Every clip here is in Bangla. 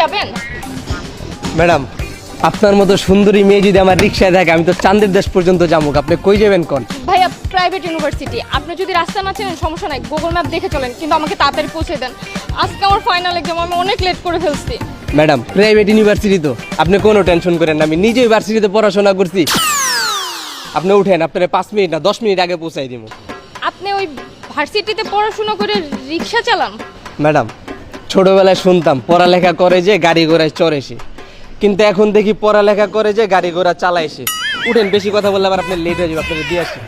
যাবেন? ম্যাডাম, আপনার মতো সুন্দরী মেয়ে যদি আমার রিক্সায় থাকে আমি তো চাঁদের দেশ পর্যন্ত যাবো। আপনি কই যাবেন কোন? ভাইয়া প্রাইভেট ইউনিভার্সিটি, আপনি যদি রাস্তা না চেনেন সমস্যা নাই, গুগল ম্যাপ দেখে চলেন, কিন্তু আমাকে তাড়াতাড়ি পৌঁছে দেন। আজকে আমার ফাইনাল এক্সাম, আমি অনেক লেট করে ফেলছি। ম্যাডাম, প্রাইভেট ইউনিভার্সিটি তো, আপনি কোনো টেনশন করেন না, আমি নিজেই ইউনিভার্সিটিতে পড়াশোনা করছি। আপনি উঠেন, আপনার 5 মিনিট না 10 মিনিট আগে পৌঁছাই দিব। আপনি ওই ভার্সিটিতে পড়াশোনা করে রিক্সা চালান? ম্যাডাম, ছোটবেলায় শুনতাম পড়ালেখা করে যে গাড়ি ঘোড়ায় চড়ে সে, কিন্তু এখন দেখি পড়ালেখা করে যে গাড়ি ঘোড়া চালায় সে। উঠেন, বেশি কথা বললে আবার আপনার লেট হয়ে যাবে, আপনাকে দিয়ে আসি।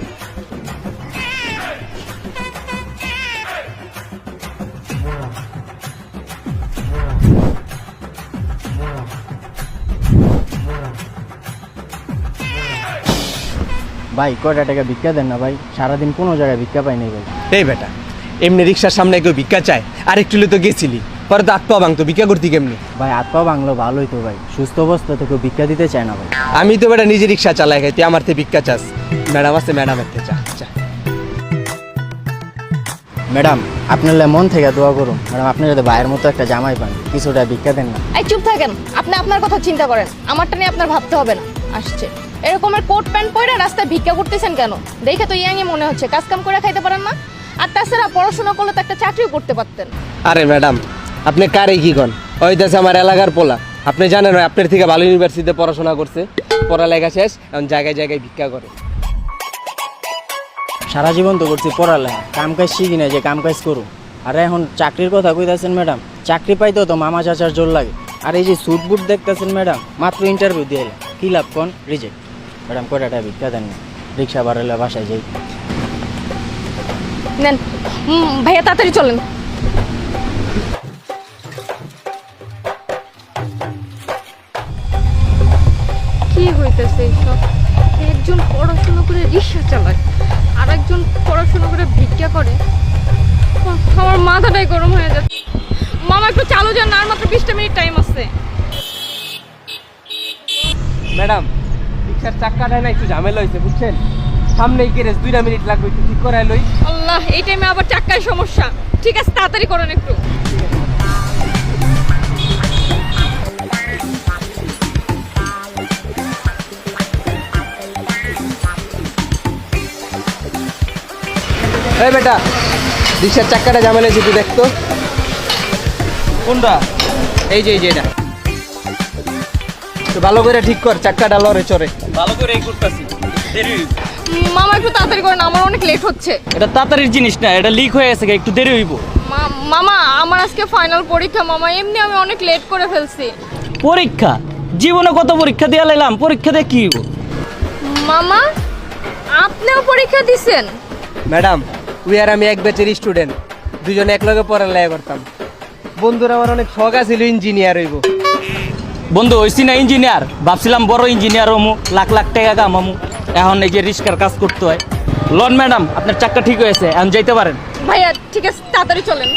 ভাই কয়টা টাকা ভিক্ষা দেন না ভাই, সারাদিন কোনো জায়গায় ভিক্ষা পাই নাই ভাই। এই বেটা, এমনি রিক্সার সামনে কেউ ভিক্ষা চায়? আর একটু তো গেছিলি, পরে তো আত্মা ভাঙতো, ভিক্ষা করতি কেমনি? ভাই হাত পা ভাঙলো ভালোই তো ভাই, সুস্থ অবস্থা তো কেউ ভিক্ষা দিতে চায় না ভাই। আমি তো বেটা নিজে রিক্সা চালাই খাই, তুই আমার থেকে ভিক্ষা চাস? ম্যাডাম আছে, ম্যাডাম একটা চা চা। ম্যাডাম আপনার মন থেকে দোয়া করুন ম্যাডাম, আপনি যদি ভাইয়ের মতো একটা জামাই পান, কিছুটা ভিক্ষা দেন না। এই চুপ থাকেন, আপনি আপনার কথা চিন্তা করেন, আমারটা নিয়ে আপনার ভাবতে হবে না। আসছে এরকমের কোট প্যান্ট পরে রাস্তায় ভিক্ষা করতেছেন কেন? দেখে তো ইয়াংই মনে হচ্ছে, কাজ কাম করে খাইতে পারেন না। আর তাছাড়া পড়াশোনা করলে তো একটা চাকরিও করতে পারতেন। আরে ম্যাডাম, আপনি কারে কি কন? ওই দেশে আমার এলাকার পোলা, আপনি জানেন ওই আপনার থেকে ভালো ইউনিভার্সিটিতে পড়াশোনা করছে, পড়ালেখা শেষ, এখন জায়গায় জায়গায় ভিক্ষা করে। সারা জীবন তো করছি পড়ালেখা, কাম কাজ শিখি না যে কাম কাজ করুন। আর এখন চাকরির কথা কইতাছেন ম্যাডাম, চাকরি পাইতেও তো মামা চাচার জোর লাগে। আর এই যে সুট বুট দেখতেছেন ম্যাডাম, মাত্র ইন্টারভিউ দিয়ে এলাম, কী লাভ কোন? রিজেক্ট। ম্যাডাম কয়টা টাকা ভিক্ষা দেন না, রিক্সা বাড়ালে বাসায় যাই। নেন ভাইয়া, তাড়াতাড়ি চলেন। কি হইতেছে এইসব? একজন পড়াশোনা করে রিক্সা চালায়, আর একজন পড়াশোনা করে ভিক্ষা করে। আমার মাথাটাই গরম হয়ে যাচ্ছে। মামা একটু চালু যান না, আর মাত্র 20টা মিনিট টাইম আছে। ম্যাডাম, রিক্সার চাক্কাটা না একটু ঝামেলা হয়েছে বুঝছেন, সামনেই গ্যারেজ, 2 মিনিট লাগবে, একটু ঠিক করাই লই। আল্লাহ, এই টাইমে আবার চাক্কায় সমস্যা। ঠিক আছে, তাড়াতাড়ি করেন একটু। এই বেটা, রিক্সার চাক্কাটা ঝামেলা হয়েছে, তুই দেখতো কোনটা? এই যে এটা তো ভালো করে ঠিক কর, চাক্কাটা লড়ে চড়ে। ভালো করে করতেছি, দেরি। মামা একটু তাড়াতাড়ি করেন, আমার অনেক লেট হচ্ছে। এটা তাড়াতাড়ির জিনিস না, এটা লিক হয়ে গেছে, একটু দেরি হইব। মামা আমার আজকে ফাইনাল পরীক্ষা মামা, এমনি আমি অনেক লেট করে ফেলছি। পরীক্ষা? জীবনে কত পরীক্ষা দিয়ে লাইলাম, পরীক্ষা দিয়ে কি হইব? মামা আপনিও পরীক্ষা দিছেন? ম্যাডাম, উই আর আমি এক ব্যাচের স্টুডেন্ট, দুজনে একলগে পড়ালেখা করতাম। বন্ধুরা আমার অনেক শখ আছিল ইঞ্জিনিয়ার হইব। বন্ধু হইছি না ইঞ্জিনিয়ার, ভাবছিলাম বড় ইঞ্জিনিয়ার হমু, লাখ লাখ টাকা কামামু। এখন এই যে রিস্কার কাজ করতে হয়। লন ম্যাডাম, আপনার চাক্কা ঠিক হয়েছে, এখন যাইতে পারেন। ভাইয়া ঠিক আছে, তাড়াতাড়ি চলেন।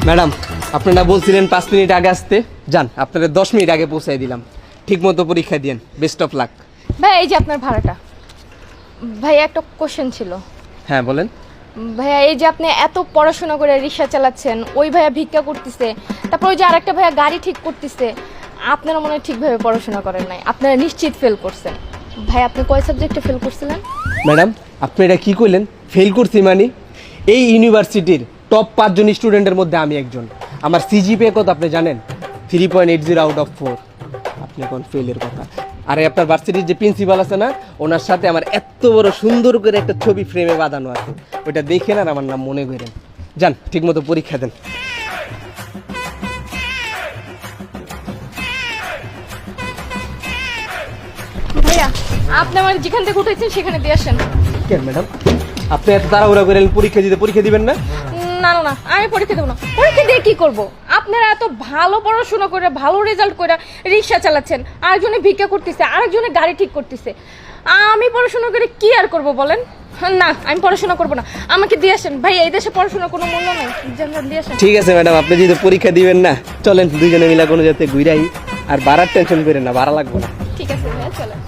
ম্যাডাম, আপনারা বলছিলেন 5 মিনিট আগে আসতে, যান, আপনাদের 10 মিনিট আগে পৌঁছাই দিলাম। ঠিক মতো পরীক্ষা দিয়েন, বেস্ট অফ লাক। ভাই এই যে আপনার ভাড়াটা। ভাইয়া একটা কোশ্চেন ছিল। হ্যাঁ বলেন। ভাইয়া এই যে আপনি এত পড়াশোনা করে রিক্সা চালাচ্ছেন, ওই ভাইয়া ভিক্ষা করতেছে, তারপর ওই যে আরেকটা ভাইয়া গাড়ি ঠিক করতেছে, আপনারা মনে হয় ঠিকভাবে পড়াশোনা করেন নাই, আপনারা নিশ্চিত ফেল করছেন। ভাই আপনি কয় সাবজেক্টে ফেল করছিলেন? ম্যাডাম, আপনি এটা কী করলেন? ফেল করছি মানে? এই ইউনিভার্সিটির টপ 5 জন স্টুডেন্টের মধ্যে আমি একজন। আমার সিজিপিএ কত আপনি জানেন? 3.80 আউট অফ 4। আপনি কোন ফেলের কথা? আরে আপনার ভার্সিটির যে প্রিন্সিপাল আছে না, ওনার সাথে আমার এত বড় সুন্দর করে একটা ছবি ফ্রেমে বাঁধানো আছে, ওইটা দেখেন আর আমার নাম মনে করেন। যান, ঠিক মতো পরীক্ষা দেন। ভাইয়া আপনি আমার যেখান থেকে উঠেছেন সেখানে দিয়ে আসেন। কেন ম্যাডাম, আপনি এত তাড়াহুড়া করে পরীক্ষা দিবেন না? না না না, আমি পরীক্ষা দেবো না। পরীক্ষা দিয়ে কি করব? আপনারা এত ভালো পড়াশোনা করে ভালো রেজাল্ট করে রিক্সা চালাচ্ছেন, আরেকজনে ভিক্ষা করতেছে, আরেকজনে গাড়ি ঠিক করতেছে। আমি পড়াশোনা করে কি আর করব বলেন? না, আমি পড়াশোনা করব না, আমাকে দিয়ে আসেন। ভাই এই দেশে পড়াশোনার কোনো মূল্য নাই, দিয়ে আসেন। ঠিক আছে ম্যাডাম, আপনি যদি পরীক্ষা দিবেন না, চলেন দুইজনে মিলা কোনো যাতে ঘুরাই, আর ভাড়ার টেনশন করেন না, ভাড়া লাগবে না। ঠিক আছে ভাইয়া, চলেন।